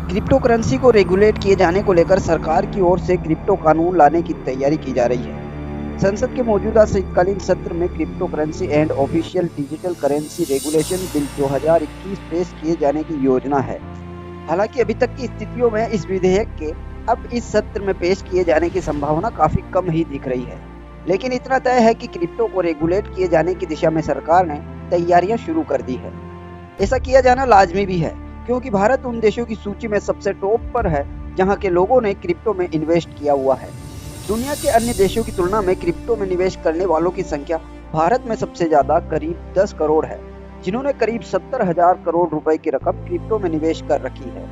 Crypto currency को regulate किए जाने को लेकर सरकार की ओर से क्रिप्टो कानून लाने की तैयारी की जा रही है। संसद के मौजूदा शीतकालीन सत्र में crypto currency and official digital currency regulation bill 2021 पेश किए जाने की योजना है। हालांकि अभी तक की स्थितियों में इस विधेयक के अब इस सत्र में पेश किए जाने की संभावना काफी कम ही दिख रही है, लेकिन इतना तय है कि क्रिप्टो को रेगुलेट किए जाने की दिशा में सरकार ने तैयारियां शुरू कर दी है। ऐसा किया जाना लाजमी भी है, क्योंकि भारत उन देशों की सूची में सबसे टॉप पर है जहां के लोगों ने क्रिप्टो में इन्वेस्ट किया हुआ है। दुनिया के अन्य देशों की तुलना में क्रिप्टो में निवेश करने वालों की संख्या भारत में सबसे ज्यादा करीब 10 करोड़ है, जिन्होंने करीब 70,000 करोड़ रुपए की रकम क्रिप्टो में निवेश कर रखी है।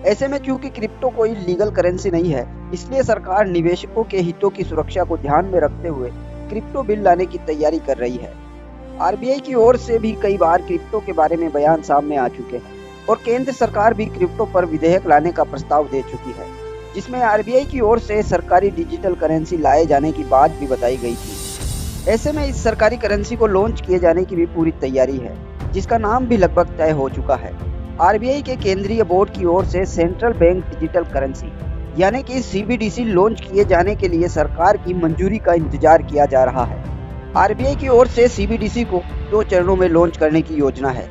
ऐसे में चूंकि क्रिप्टो कोई लीगल करेंसी नहीं है, इसलिए सरकार निवेशकों के हितों की सुरक्षा को ध्यान में रखते हुए क्रिप्टो बिल लाने की तैयारी कर रही है। आरबीआई की ओर से भी कई बार क्रिप्टो के बारे में बयान सामने आ चुके हैं और केंद्र सरकार भी क्रिप्टो पर विधेयक लाने का प्रस्ताव दे चुकी है, जिसमें आरबीआई की ओर से सरकारी डिजिटल करेंसी लाए जाने की बात भी बताई गई थी। ऐसे में इस सरकारी करेंसी को लॉन्च किए जाने की भी पूरी तैयारी है, जिसका नाम भी लगभग तय हो चुका है। आरबीआई के केंद्रीय बोर्ड की ओर से सेंट्रल बैंक डिजिटल करेंसी यानी कि सीबीडीसी लॉन्च किए जाने के लिए सरकार की मंजूरी का इंतजार किया जा रहा है। आरबीआई की ओर से सीबीडीसी को 2 चरणों में लॉन्च करने की योजना है।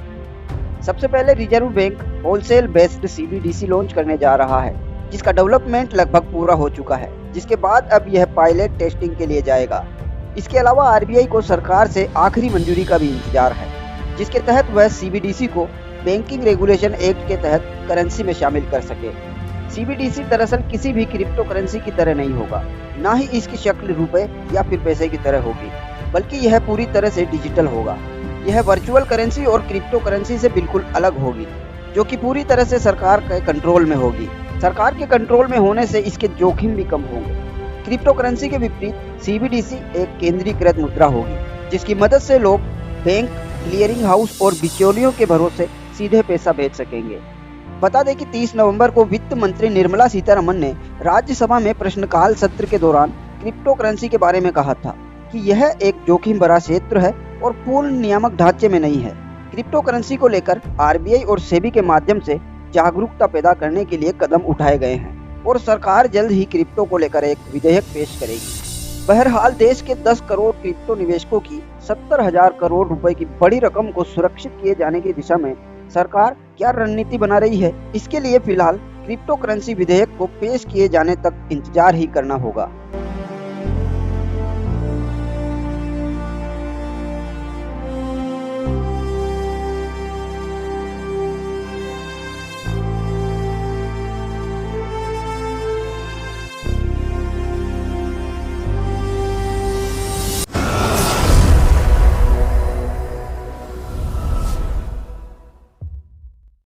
सबसे पहले reserve bank wholesale based CBDC launch करने जा रहा है, जिसका डेवलपमेंट लगभग पूरा हो चुका है, जिसके बाद अब यह पायलट टेस्टिंग के लिए जाएगा। इसके अलावा आरबीआई को सरकार से आखिरी मंजूरी का भी इंतजार है, जिसके तहत वह सीबीडीसी को बैंकिंग रेगुलेशन एक्ट के तहत करेंसी में शामिल कर सके। सीबीडीसी दरअसल किसी भी क्रिप्टो करेंसी की तरह नहीं होगा, ना ही इसकी शक्ल रुपए या फिर पैसे की तरह होगी, बल्कि यह पूरी तरह से डिजिटल होगा। यह वर्चुअल करेंसी और क्रिप्टो करेंसी से बिल्कुल अलग होगी, जो कि पूरी तरह से सरकार के कंट्रोल में होगी। सरकार के कंट्रोल में होने से इसके जोखिम भी कम होंगे। क्रिप्टो करेंसी के विपरीत सीबीडीसी एक केंद्रीकृत मुद्रा होगी, जिसकी मदद से लोग बैंक, क्लियरिंग हाउस और बिचौलियों के भरोसे सीधे पैसा भेज सकेंगे। बता दें कि 30 नवंबर को वित्त मंत्री निर्मला सीतारमण ने राज्यसभा में प्रश्नकाल सत्र के दौरान क्रिप्टो करेंसी के बारे में कहा था कि यह एक जोखिम भरा क्षेत्र है और पूर्ण नियामक ढांचे में नहीं है। क्रिप्टो करेंसी को लेकर आरबीआई और सेबी के माध्यम से जागरूकता पैदा करने के लिए कदम उठाए गए हैं और सरकार जल्द ही क्रिप्टो को लेकर एक विधेयक पेश करेगी। बहरहाल देश के 10 करोड़ क्रिप्टो निवेशकों की 70,000 करोड़ रुपए की बड़ी रकम को सुरक्षित किए जाने की दिशा में सरकार क्या रणनीति बना रही है, इसके लिए फिलहाल क्रिप्टो करेंसी विधेयक को पेश किए जाने तक इंतजार ही करना होगा।